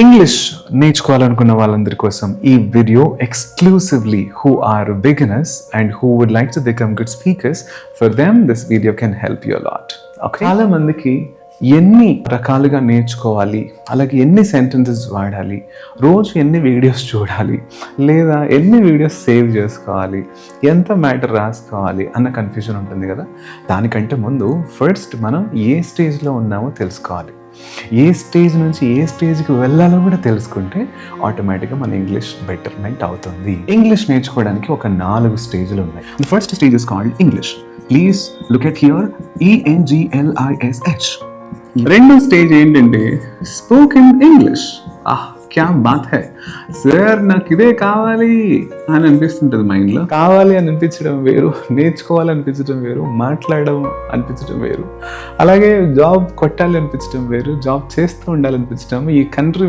English నేర్చుకోవాలనుకున్న వాళ్ళందరి కోసం ఈ video exclusively who are beginners and who would like to become good speakers. For them this video can help you lot. Okay, చాలా మందికి ఎన్ని రకాలుగా నేర్చుకోవాలి, అలాగే ఎన్ని సెంటెన్సెస్ వాడాలి, రోజు ఎన్ని వీడియోస్ చూడాలి, లేదా ఎన్ని వీడియోస్ సేవ్ చేసుకోవాలి, ఎంత మ్యాటర్ రాసుకోవాలి అన్న కన్ఫ్యూజన్ ఉంటుంది కదా. దానికంటే ముందు ఫస్ట్ మనం ఏ స్టేజ్లో ఉన్నామో తెలుసుకోవాలి. ఏ స్టేజ్ నుంచి ఏ స్టేజ్కి వెళ్ళాలో కూడా తెలుసుకుంటే ఆటోమేటిక్గా మన ఇంగ్లీష్ బెటర్మెంట్ అవుతుంది. ఇంగ్లీష్ నేర్చుకోవడానికి ఒక 4 స్టేజ్లు ఉన్నాయి. The first stage is called English. Please look at here, ENGLISH. రెండో స్టేజ్ ఏంటంటే స్పోకెన్ ఇంగ్లీష్. క్యా బాత్ హై సార్, నాకు ఇదే కావాలి అని అనిపిస్తుంటుంది మైండ్లో. కావాలి అని అనిపించడం వేరు, నేర్చుకోవాలనిపించడం వేరు, మాట్లాడడం అనిపించడం వేరు, అలాగే జాబ్ కొట్టాలి అనిపించడం వేరు, జాబ్ చేస్తూ ఉండాలనిపించడం. ఈ కంట్రీ